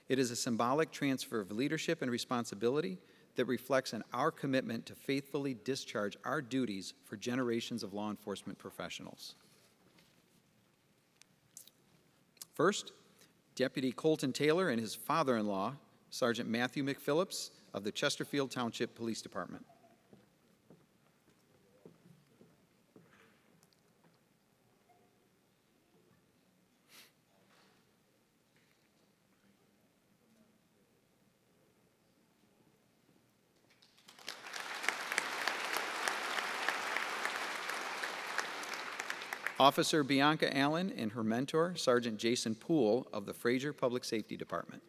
It is a symbolic transfer of leadership and responsibility that reflects on our commitment to faithfully discharge our duties for generations of law enforcement professionals. First, Deputy Colton Taylor and his father-in-law, Sergeant Matthew McPhillips of the Chesterfield Township Police Department. Officer Bianca Allen and her mentor, Sergeant Jason Poole of the Fraser Public Safety Department.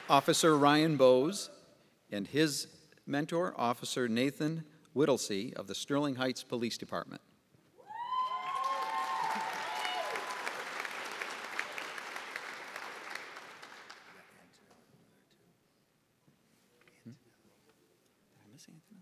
Officer Ryan Bowes and his mentor, Officer Nathan Whittlesey of the Sterling Heights Police Department. Did I miss anything?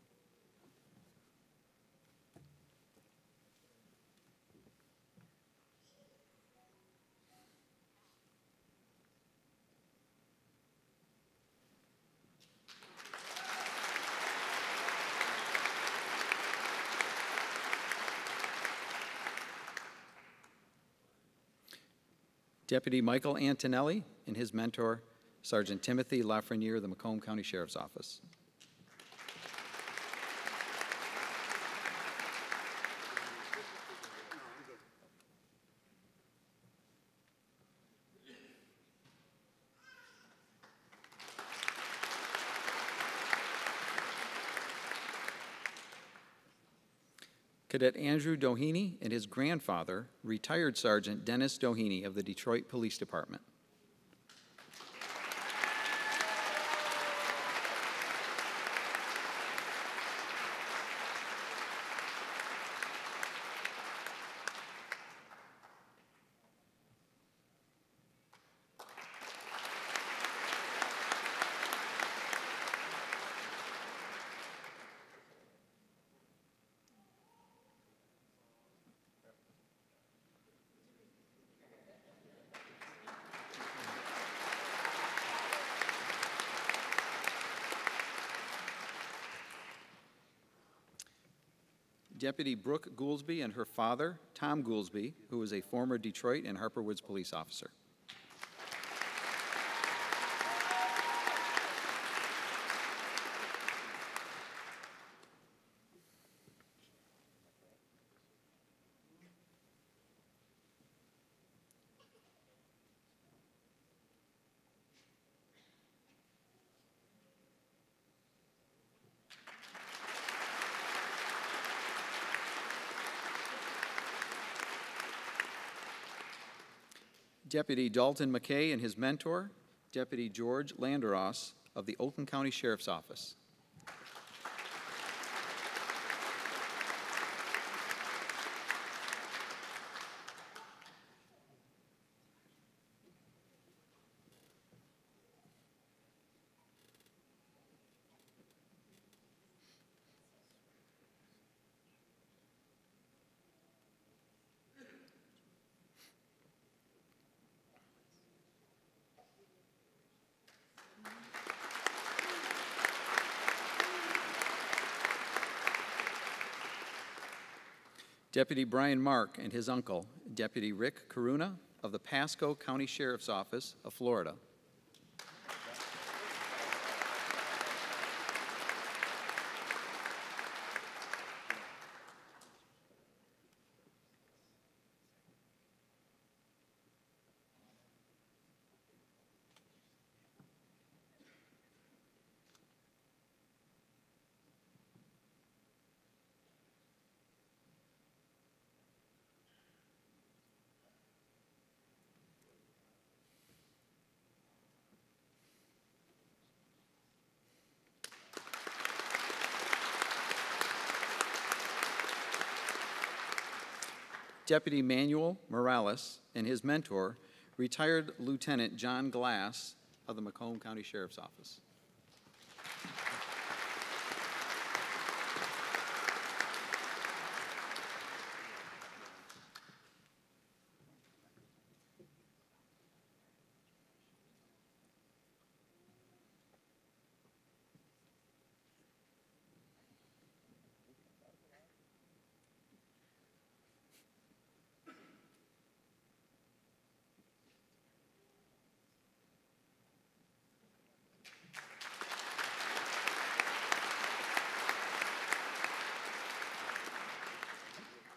Deputy Michael Antonelli and his mentor, Sergeant Timothy Lafreniere of the Macomb County Sheriff's Office. Cadet Andrew Doheny and his grandfather, retired Sergeant Dennis Doheny of the Detroit Police Department. Deputy Brooke Goolsby and her father, Tom Goolsby, who is a former Detroit and Harper Woods police officer. Deputy Dalton McKay and his mentor, Deputy George Landeros of the Oakland County Sheriff's Office. Deputy Brian Mark and his uncle, Deputy Rick Karuna of the Pasco County Sheriff's Office of Florida. Deputy Manuel Morales and his mentor, retired Lieutenant John Glass of the Macomb County Sheriff's Office.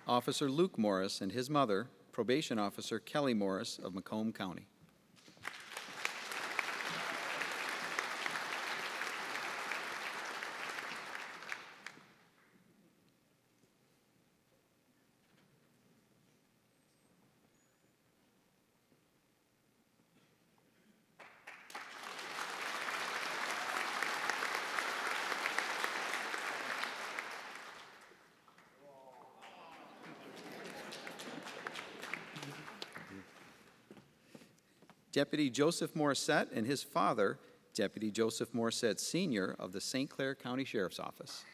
Officer Luke Morris and his mother, Probation Officer Kelly Morris of Macomb County. Deputy Joseph Morissette and his father, Deputy Joseph Morissette Sr. of the St. Clair County Sheriff's Office.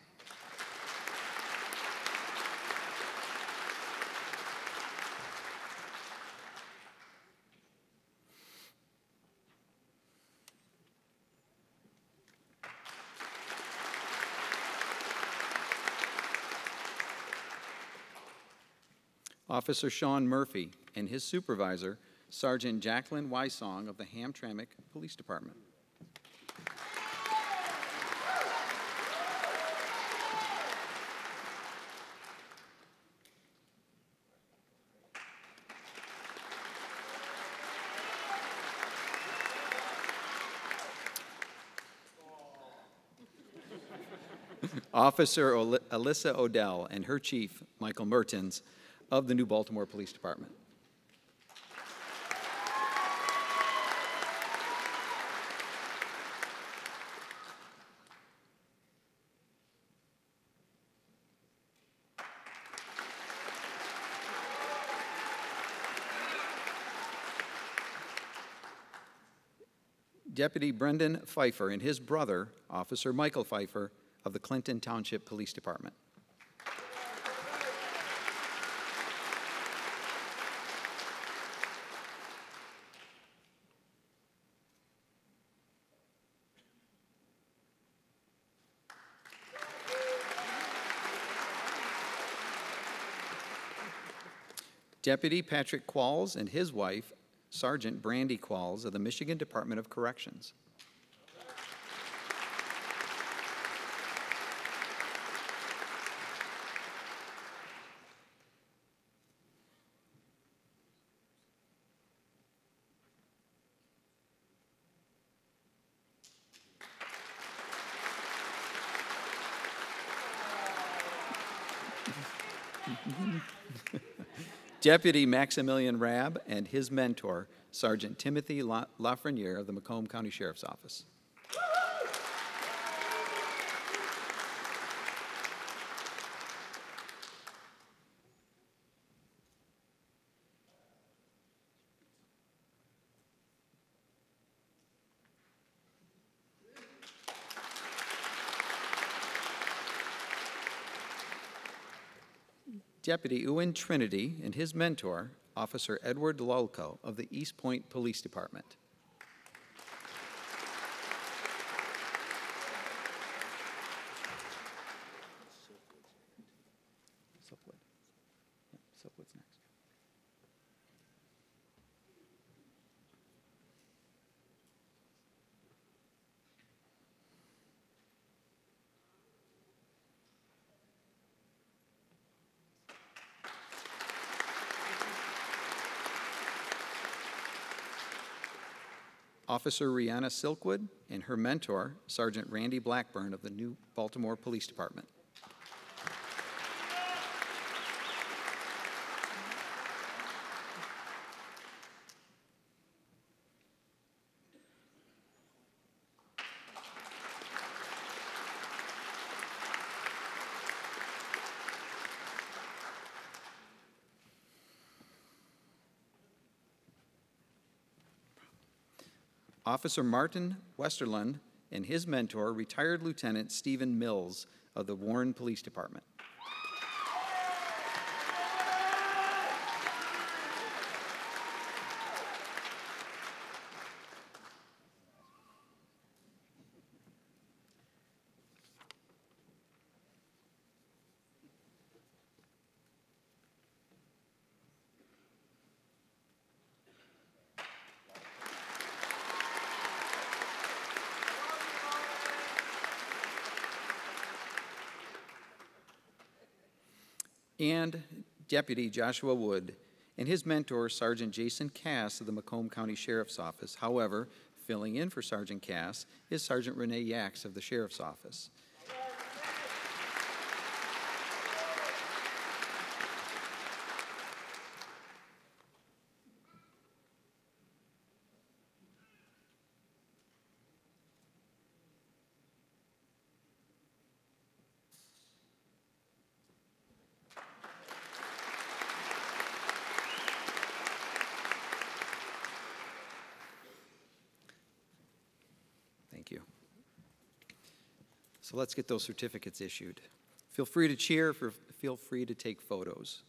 Officer Sean Murphy and his supervisor, Sergeant Jacqueline Wysong of the Hamtramck Police Department. Officer Alyssa Odell and her chief, Michael Mertens, of the New Baltimore Police Department. Deputy Brendan Pfeiffer and his brother, Officer Michael Pfeiffer, of the Clinton Township Police Department. Deputy Patrick Qualls and his wife, Sergeant Brandy Qualls of the Michigan Department of Corrections. Deputy Maximilian Rabb and his mentor, Sergeant Timothy Lafreniere of the Macomb County Sheriff's Office. Deputy Ewan Trinity and his mentor, Officer Edward Lulko of the East Point Police Department. Silkwood's next. Officer Rihanna Silkwood and her mentor, Sergeant Randy Blackburn of the New Baltimore Police Department. Officer Martin Westerlund and his mentor, retired Lieutenant Stephen Mills of the Warren Police Department. And Deputy Joshua Wood and his mentor, Sergeant Jason Cass of the Macomb County Sheriff's Office. However, filling in for Sergeant Cass is Sergeant Renee Yaks of the Sheriff's Office. Thank you. So let's get those certificates issued. Feel free to cheer, feel free to take photos.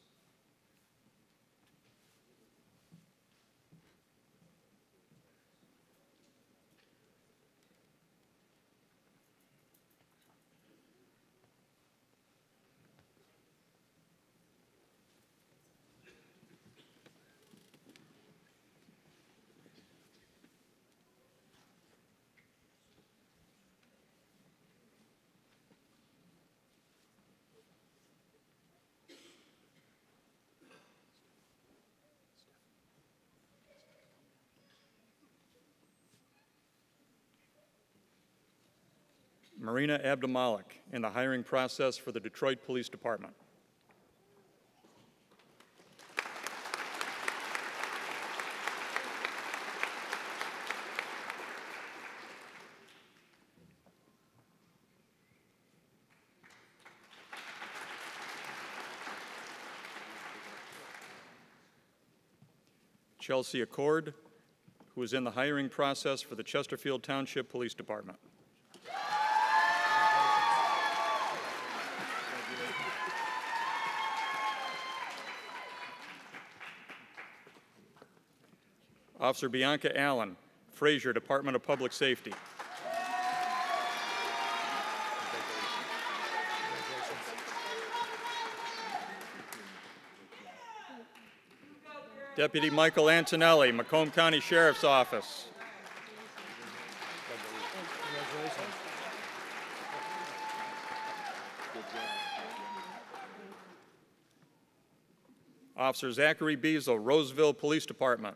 Marina Abdamalik in the hiring process for the Detroit Police Department. Chelsea Accord, who is in the hiring process for the Chesterfield Township Police Department. Officer Bianca Allen, Frazier, Department of Public Safety. Deputy Michael Antonelli, Macomb County Sheriff's Office. Officer Zachary Beazle, Roseville Police Department.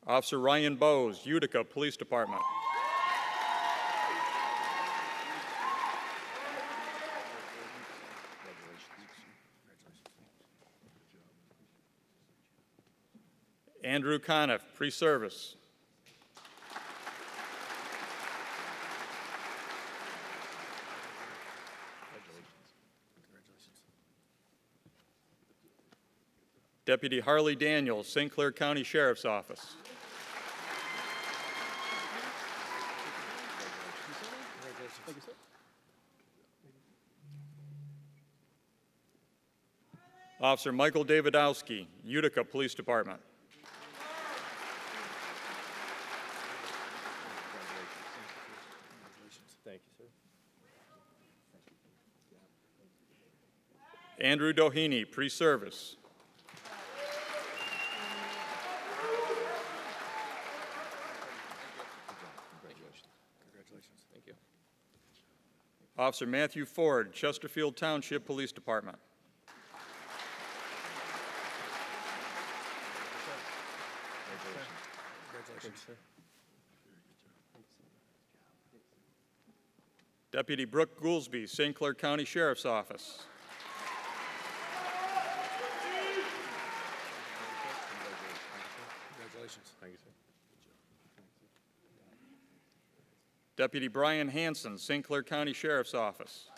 Officer Ryan Bowes, Utica Police Department. Andrew Conniff, pre-service. Deputy Harley Daniels, St. Clair County Sheriff's Office. Officer Michael Davidowski, Utica Police Department. Thank you, sir. Andrew Doheny, pre-service. Congratulations. Thank you. Officer Matthew Ford, Chesterfield Township Police Department. Congratulations, sir. Deputy Brooke Goolsby, St. Clair County Sheriff's Office. Congratulations. Thank you, sir. Deputy Brian Hanson, St. Clair County Sheriff's Office.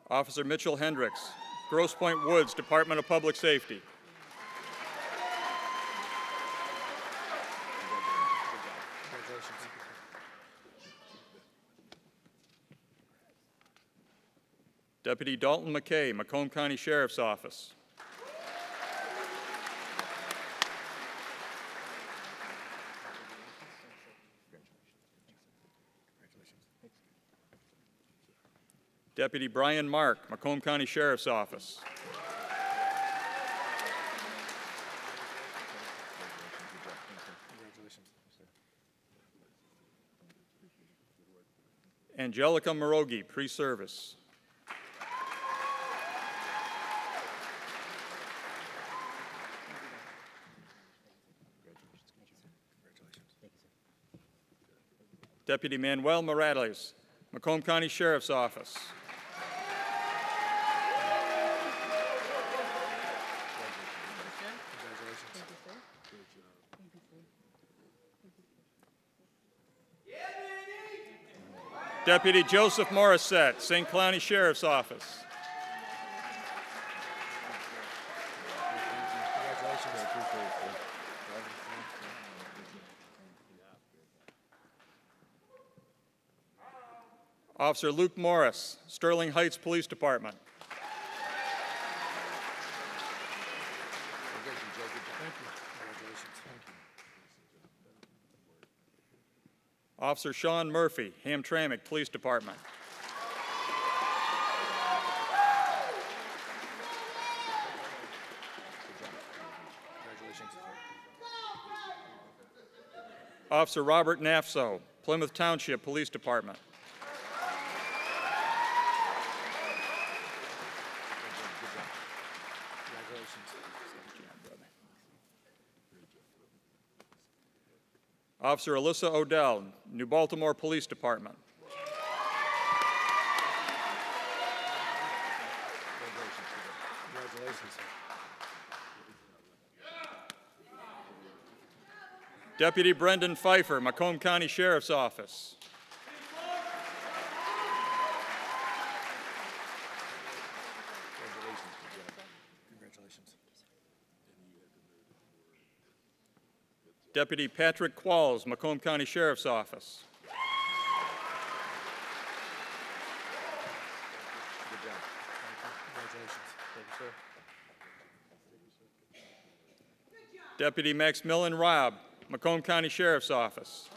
Officer Mitchell Hendricks, Grosse Pointe Woods, Department of Public Safety. Deputy Dalton McKay, Macomb County Sheriff's Office. Deputy Brian Mark, Macomb County Sheriff's Office. Angelica Morogi, pre-service. Deputy Manuel Morales, Macomb County Sheriff's Office. Deputy Joseph Morissette, St. County Sheriff's Office. Officer Luke Morris, Sterling Heights Police Department. Officer Sean Murphy, Hamtramck Police Department. Officer Robert Nafso, Plymouth Township Police Department. Officer Alyssa Odell, New Baltimore Police Department. Deputy Brendan Pfeiffer, Macomb County Sheriff's Office. Deputy Patrick Qualls, Macomb County Sheriff's Office. Deputy Maximilian Robb, Macomb County Sheriff's Office.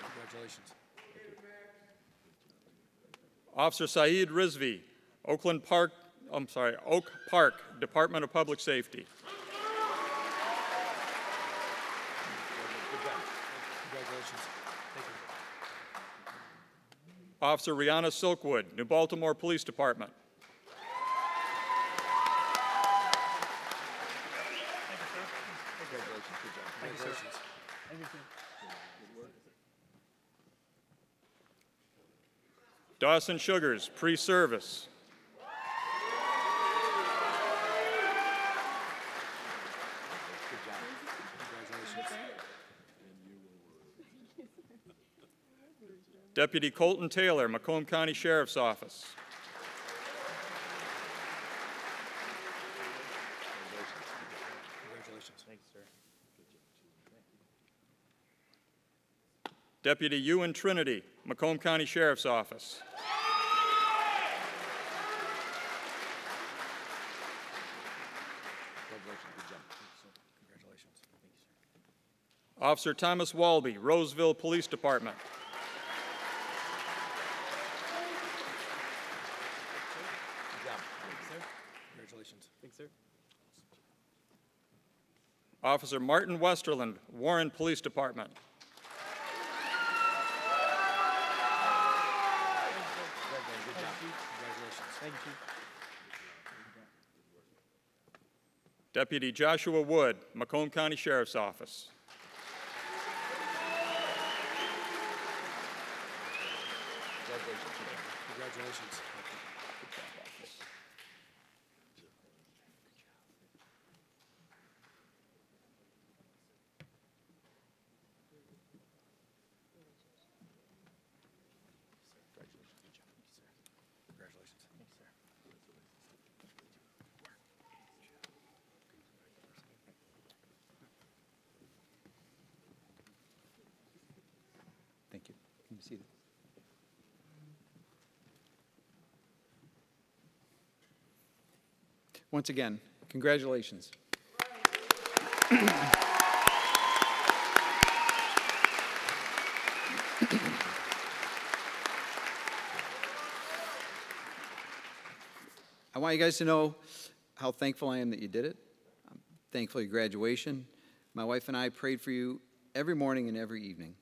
Congratulations. Officer Saeed Rizvi, Oak Park, Department of Public Safety. Congratulations. Thank you. Officer Rihanna Silkwood, New Baltimore Police Department. Congratulations. Good job. Congratulations. Thank you, sir. Dawson Sugars, Pre-Service. Deputy Colton Taylor, Macomb County Sheriff's Office. Congratulations. Thank you, sir. Deputy Ewan Trinity, Macomb County Sheriff's Office. Congratulations. Good job. Congratulations. Thank you, sir. Officer Thomas Walby, Roseville Police Department. Good job. Thank you, sir. Congratulations. Thanks, sir. Officer Martin Westerland, Warren Police Department. Good job. Congratulations. Thank you, Chief. Deputy Joshua Wood, Macomb County Sheriff's Office. Congratulations. Congratulations. Thanks, sir. Thank you. Can you see that? Once again, congratulations. I want you guys to know how thankful I am that you did it. I'm thankful for your graduation. My wife and I prayed for you every morning and every evening.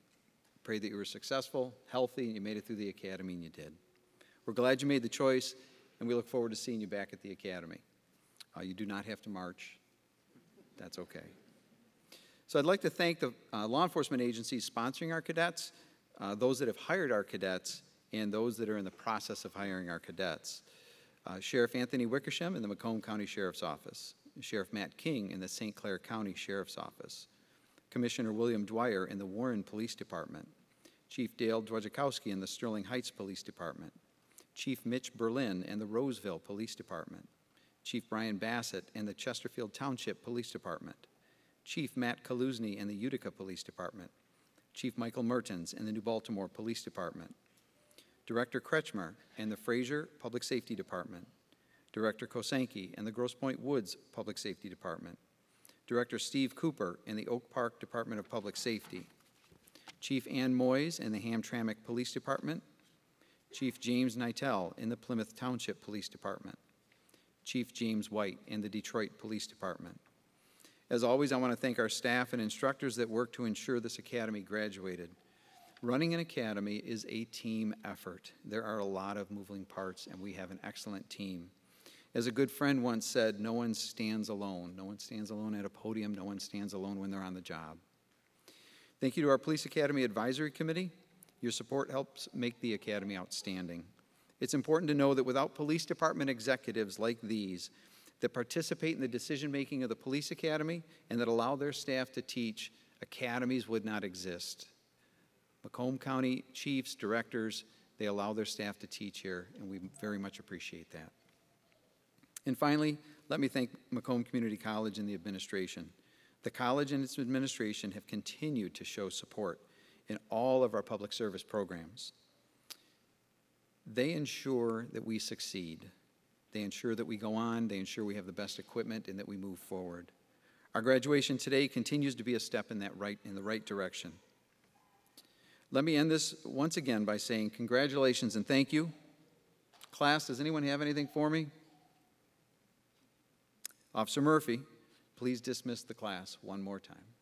Prayed that you were successful, healthy, and you made it through the academy, and you did. We're glad you made the choice, and we look forward to seeing you back at the academy. You do not have to march. That's okay. So I'd like to thank the law enforcement agencies sponsoring our cadets, those that have hired our cadets, and those that are in the process of hiring our cadets. Sheriff Anthony Wickersham in the Macomb County Sheriff's Office, Sheriff Matt King in the St. Clair County Sheriff's Office, Commissioner William Dwyer in the Warren Police Department, Chief Dale Dwadzikowski in the Sterling Heights Police Department, Chief Mitch Berlin in the Roseville Police Department, Chief Brian Bassett in the Chesterfield Township Police Department, Chief Matt Kaluzny in the Utica Police Department, Chief Michael Mertens in the New Baltimore Police Department, Director Kretschmer in the Fraser Public Safety Department, Director Kosanke in the Grosse Pointe Woods Public Safety Department, Director Steve Cooper in the Oak Park Department of Public Safety, Chief Ann Moyes in the Hamtramck Police Department, Chief James Nitel in the Plymouth Township Police Department, Chief James White in the Detroit Police Department. As always, I want to thank our staff and instructors that worked to ensure this academy graduated. Running an academy is a team effort. There are a lot of moving parts, and we have an excellent team. As a good friend once said, no one stands alone. No one stands alone at a podium. No one stands alone when they're on the job. Thank you to our Police Academy Advisory Committee. Your support helps make the academy outstanding. It's important to know that without police department executives like these that participate in the decision-making of the police academy and that allow their staff to teach, academies would not exist. Macomb County chiefs, directors, they allow their staff to teach here, and we very much appreciate that. And finally, let me thank Macomb Community College and the administration. The college and its administration have continued to show support in all of our public service programs. They ensure that we succeed. They ensure that we go on, they ensure we have the best equipment, and that we move forward. Our graduation today continues to be a step in the right direction. Let me end this once again by saying congratulations and thank you. Class, does anyone have anything for me? Officer Murphy, please dismiss the class one more time.